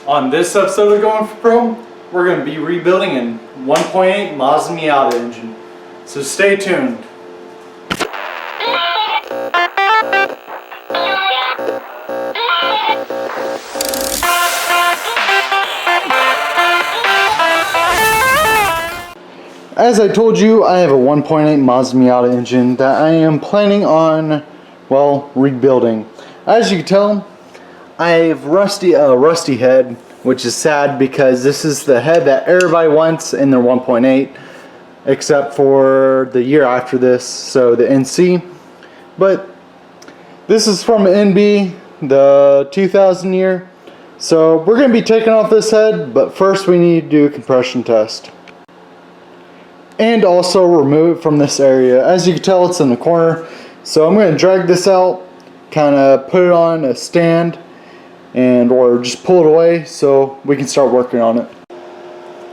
On this episode of Going for Pro, we're going to be rebuilding a 1.8 Mazda Miata engine. So stay tuned. As I told you, I have a 1.8 Mazda Miata engine that I am planning on, well, rebuilding. As you can tell, I have a rusty head, which is sad because this is the head that everybody wants in their 1.8, except for the year after this, so the NC. But this is from NB, the 2000 year. So we're going to be taking off this head, but first we need to do a compression test. And also remove it from this area. As you can tell, it's in the corner. So I'm going to drag this out, kind of put it on a stand, or just pull it away so we can start working on it.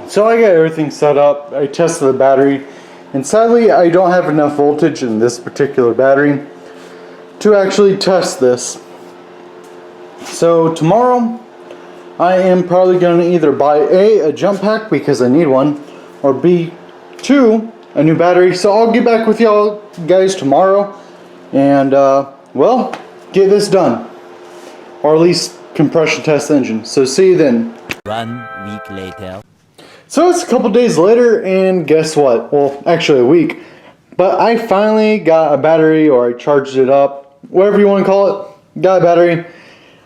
So I got everything set up. I tested the battery, and sadly I don't have enough voltage in this particular battery to actually test this. So tomorrow I am probably going to either buy a jump pack because I need one, or B, a new battery. So I'll get back with y'all guys tomorrow and well, get this done, or at least compression test the engine. So see you then. 1 week later. So it's a couple days later, and guess what? Well, actually a week, but I finally got a battery, or I charged it up, whatever you want to call it. Got a battery.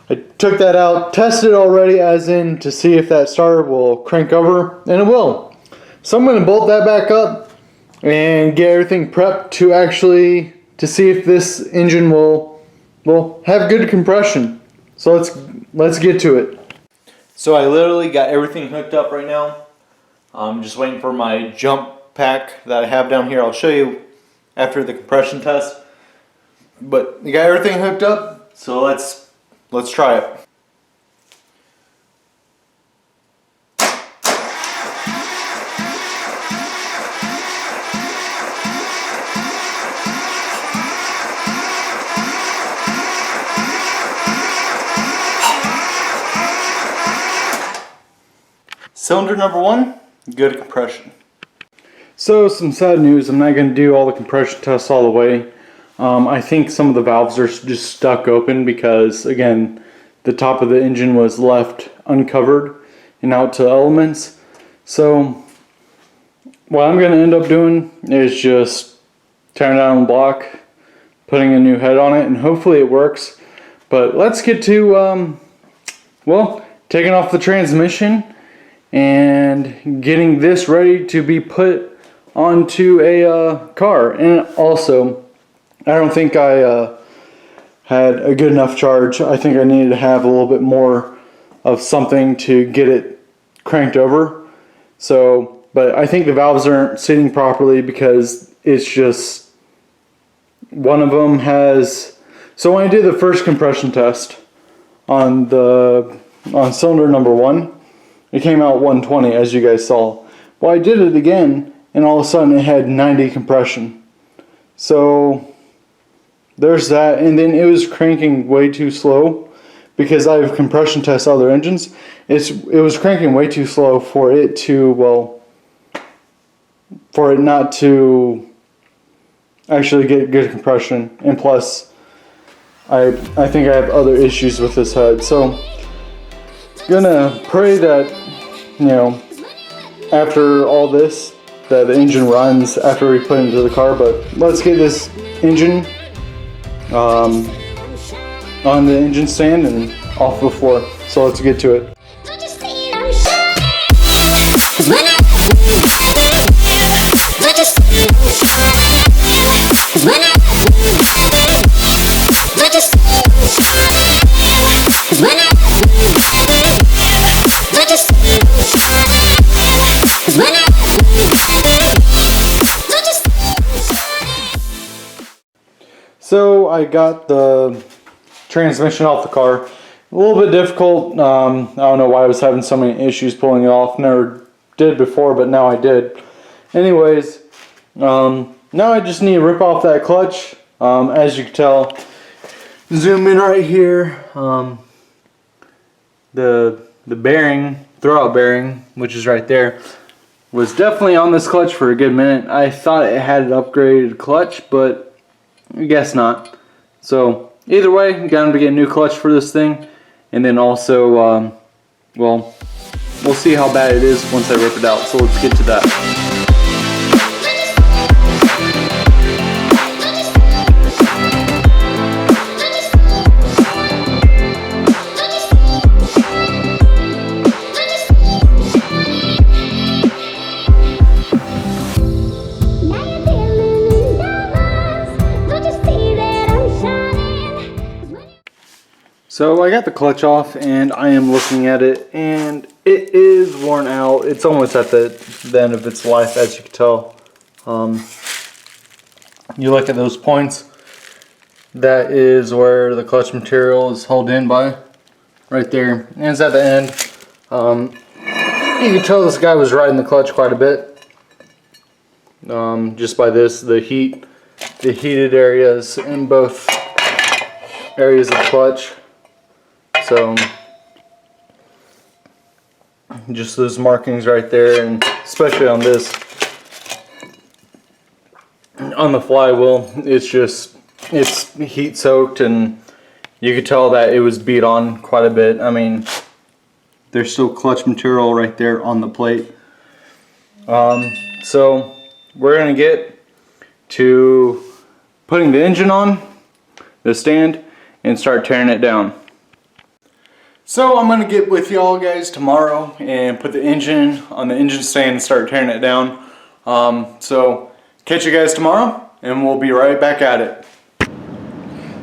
I took that out, tested it already, as in to see if that starter will crank over, and it will. So I'm going to bolt that back up and get everything prepped to see if this engine will have good compression. So let's get to it. So I literally got everything hooked up right now. I'm just waiting for my jump pack that I have down here. I'll show you after the compression test. But you got everything hooked up, so let's try it. Cylinder number 1, good compression. So some sad news, I'm not going to do all the compression tests all the way. I think some of the valves are just stuck open because, again, the top of the engine was left uncovered and out to elements. So what I'm going to end up doing is just tearing down the block, putting a new head on it, and hopefully it works. But let's get to, taking off the transmission and getting this ready to be put onto a car. And also, I don't think I had a good enough charge. I think I needed to have a little bit more of something to get it cranked over. So, but I think the valves aren't sitting properly because it's just one of them has. So when I did the first compression test on cylinder number 1, it came out 120, as you guys saw. Well, I did it again, and all of a sudden it had 90 compression. So there's that, and then it was cranking way too slow because I've compression tested other engines. It was cranking way too slow for it not to actually get good compression. And plus, I think I have other issues with this head. So gonna pray that, after all this, that the engine runs after we put it into the car. But let's get this engine on the engine stand and off the floor. So let's get to it. So I got the transmission off the car. A little bit difficult. I don't know why I was having so many issues pulling it off. Never did before, but now I did. Anyways, now I just need to rip off that clutch. As you can tell, zoom in right here. The the bearing, throwout bearing, which is right there, was definitely on this clutch for a good minute. I thought it had an upgraded clutch, but I guess not. So either way, got to get a new clutch for this thing, and then also, well, we'll see how bad it is once I rip it out. So let's get to that. So I got the clutch off and I am looking at it, and it is worn out. It's almost at the end of its life, as you can tell. You look at those points, that is where the clutch material is held in by, right there. And it's at the end. You can tell this guy was riding the clutch quite a bit. Just by this, the heated areas in both areas of the clutch. So just those markings right there, and especially on this, on the flywheel, it's heat soaked, and you could tell that it was beat on quite a bit. I mean, there's still clutch material right there on the plate. So we're gonna get to putting the engine on the stand and start tearing it down. So I'm gonna get with y'all guys tomorrow and put the engine on the engine stand and start tearing it down. So catch you guys tomorrow, and we'll be right back at it.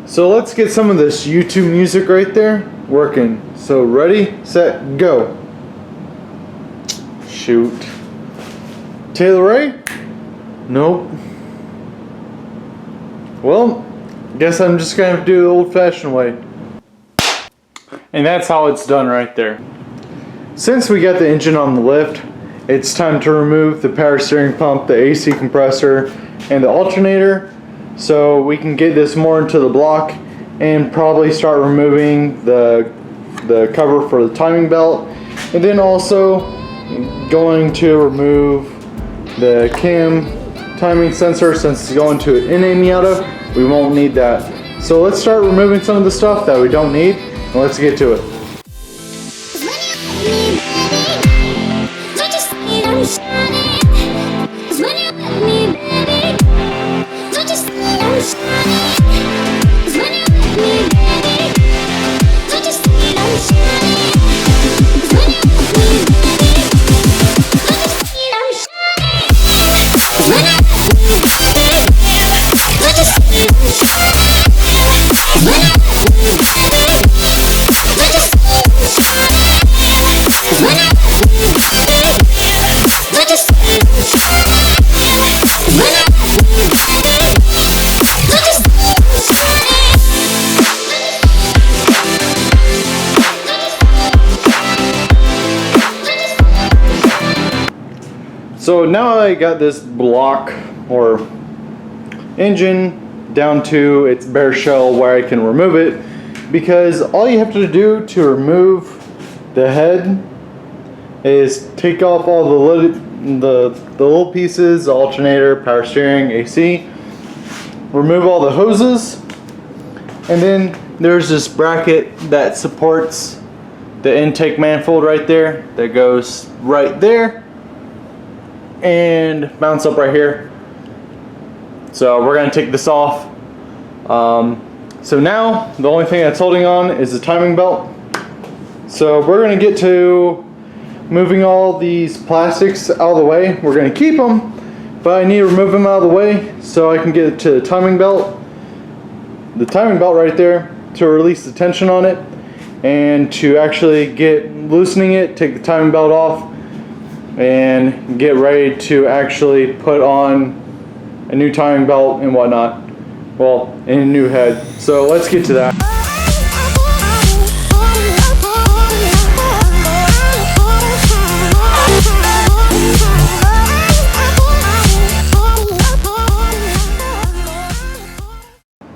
So let's get some of this YouTube music right there working. So ready, set, go. Shoot. Taylor Ray? Nope. Well, guess I'm just gonna have to do it the old-fashioned way. And that's how it's done right there. Since we got the engine on the lift, it's time to remove the power steering pump, the AC compressor, and the alternator, so we can get this more into the block and probably start removing the cover for the timing belt, and then also going to remove the cam timing sensor. Since it's going to an Miata, we won't need that. So let's start removing some of the stuff that we don't need, and let's get to it. So now I got this block or engine down to its bare shell where I can remove it, because all you have to do to remove the head is take off all the little pieces, the alternator, power steering, AC, remove all the hoses, and then there's this bracket that supports the intake manifold right there that goes right there and mounts up right here. So we're going to take this off. So now the only thing that's holding on is the timing belt. So we're going to get to moving all these plastics out of the way. We're going to keep them, but I need to remove them out of the way so I can get to the timing belt. The timing belt right there to release the tension on it, and to actually get loosening it, take the timing belt off, and get ready to actually put on a new timing belt and whatnot. Well, and a new head. So let's get to that.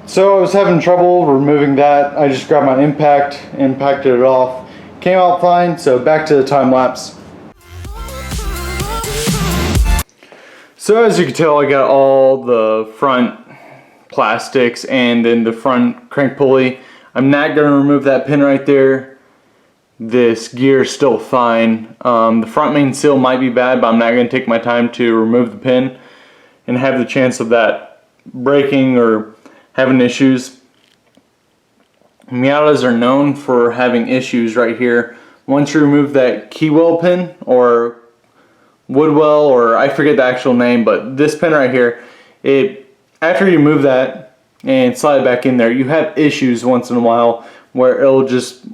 So I was having trouble removing that. I just grabbed my impacted it off, came out fine. So back to the time lapse. So as you can tell, I got all the front plastics and then the front crank pulley. I'm not going to remove that pin right there. This gear is still fine. The front main seal might be bad, but I'm not going to take my time to remove the pin and have the chance of that breaking or having issues. Miatas are known for having issues right here. Once you remove that keywell pin or woodwell, or I forget the actual name, but this pin right here, after you move that and slide it back in there, you have issues once in a while where it'll just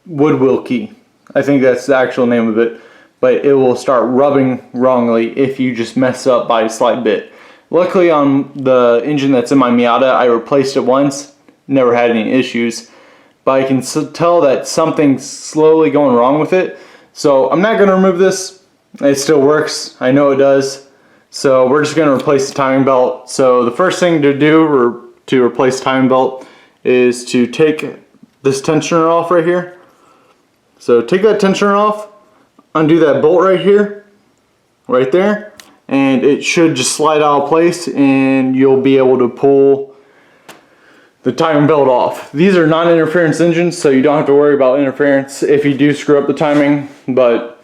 woodwill key. I think that's the actual name of it, but it will start rubbing wrongly if you just mess up by a slight bit. Luckily on the engine that's in my Miata, I replaced it once, never had any issues, but I can tell that something's slowly going wrong with it. So I'm not going to remove this. It still works, I know it does. So we're just going to replace the timing belt. So the first thing to do to replace the timing belt is to take this tensioner off right here. So take that tensioner off, undo that bolt right here, right there, and it should just slide out of place and you'll be able to pull the timing belt off. These are non-interference engines, so you don't have to worry about interference if you do screw up the timing, but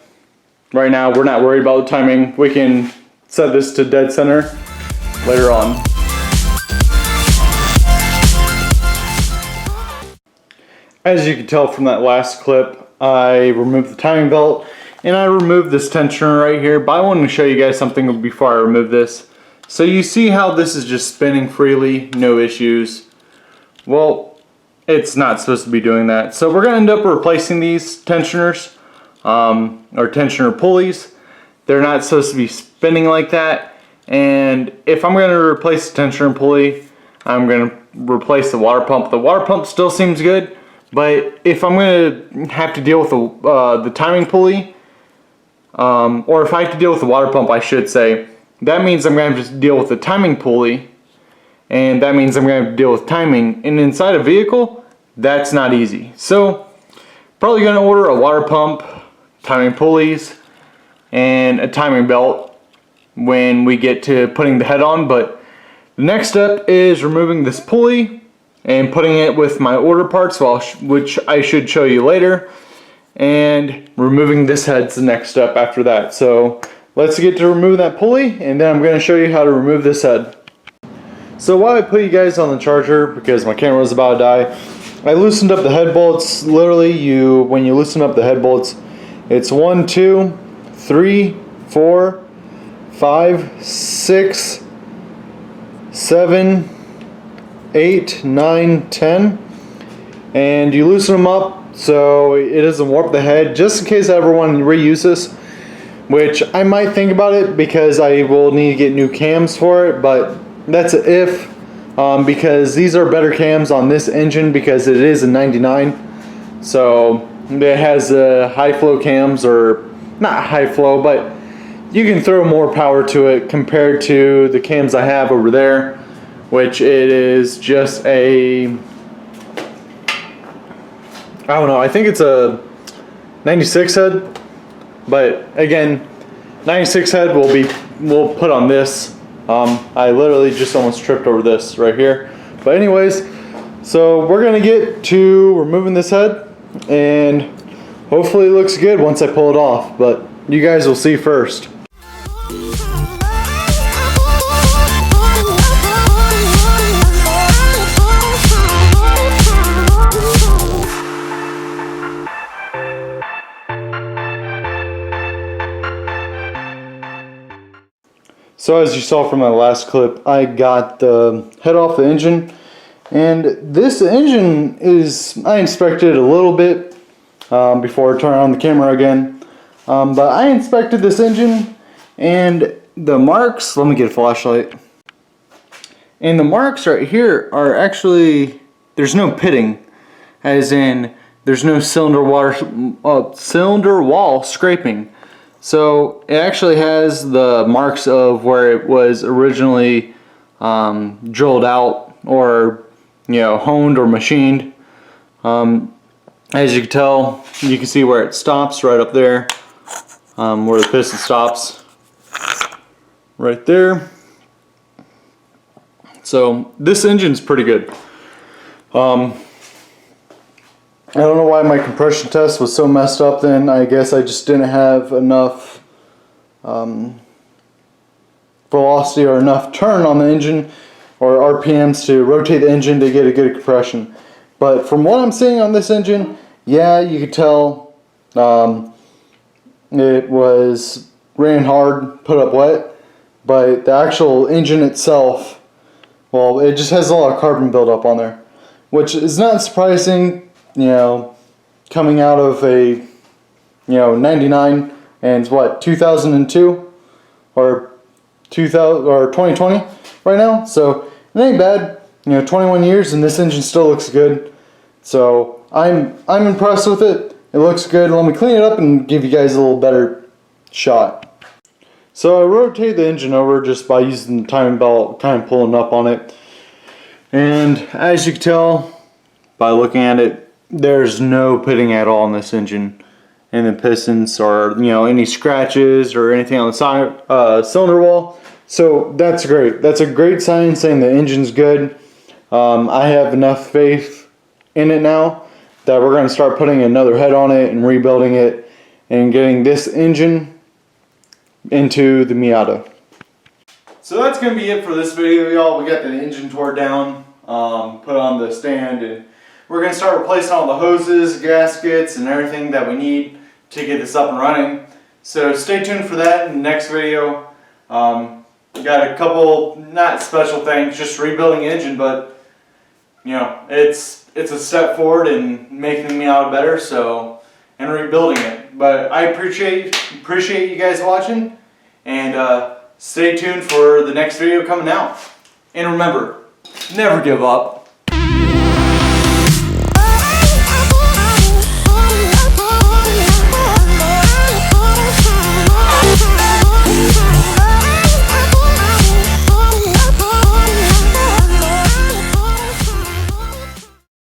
right now we're not worried about the timing. We can set this to dead center later on. As you can tell from that last clip, I removed the timing belt and I removed this tensioner right here, but I wanted to show you guys something before I remove this. So you see how this is just spinning freely, no issues. Well, it's not supposed to be doing that. So we're going to end up replacing these tensioners, or tensioner pulleys. They're not supposed to be spinning like that. And if I'm going to replace the tensioner pulley, I'm going to replace the water pump. The water pump still seems good, but if I'm going to have to deal with the timing pulley, or if I have to deal with the water pump, I should say, that means I'm going to have to deal with the timing pulley, and that means I'm going to have to deal with timing. And inside a vehicle, that's not easy. So probably going to order a water pump, timing pulleys, and a timing belt when we get to putting the head on. But the next step is removing this pulley and putting it with my order parts, which I should show you later, and removing this head's the next step after that. So let's get to remove that pulley, and then I'm going to show you how to remove this head. So while I put you guys on the charger, because my camera was about to die, I loosened up the head bolts. Literally, when you loosen up the head bolts, it's 1, 2, 3, 4, 5, 6, 7, 8, 9, 10, and you loosen them up so it doesn't warp the head, just in case I ever want to reuse this, which I might think about it because I will need to get new cams for it, but that's an if, because these are better cams on this engine because it is a 99, so it has high flow cams, or not high flow, but you can throw more power to it compared to the cams I have over there, which it is just a, I don't know, I think it's a 96 head, but again, 96 head we'll put on this. I literally just almost tripped over this right here, but anyways, so we're gonna get to removing this head, and hopefully it looks good once I pull it off, but you guys will see first. So as you saw from my last clip, I got the head off the engine, and this engine I inspected a little bit before I turn on the camera again, but I inspected this engine, and the marks, let me get a flashlight, and the marks right here are actually, there's no pitting, as in there's no cylinder wall scraping. So it actually has the marks of where it was originally drilled out, or honed or machined. As you can tell, you can see where it stops right up there, where the piston stops, right there. So this engine's pretty good. I don't know why my compression test was so messed up then. I guess I just didn't have enough velocity or enough turn on the engine or RPMs to rotate the engine to get a good compression. But from what I'm seeing on this engine, yeah, you could tell it was ran hard, put up wet, but the actual engine itself, well, it just has a lot of carbon buildup on there, which is not surprising, you know, coming out of a, 99 and what, 2002 or 2000 or 2020 right now. So it ain't bad. 21 years and this engine still looks good. So I'm impressed with it. It looks good. Let me clean it up and give you guys a little better shot. So I rotate the engine over just by using the timing belt, kind of pulling up on it. And as you can tell by looking at it, there's no pitting at all on this engine. And the pistons or any scratches or anything on the side, cylinder wall. So that's great. That's a great sign saying the engine's good. I have enough faith in it now that we're going to start putting another head on it and rebuilding it and getting this engine into the Miata. So that's going to be it for this video, y'all. We got the engine tore down, put on the stand, and we're going to start replacing all the hoses, gaskets, and everything that we need to get this up and running. So stay tuned for that in the next video. We got a couple, not special things, just rebuilding the engine, but it's a step forward in making the Miata better, so, and rebuilding it. But I appreciate you guys watching, and stay tuned for the next video coming out. And remember, never give up.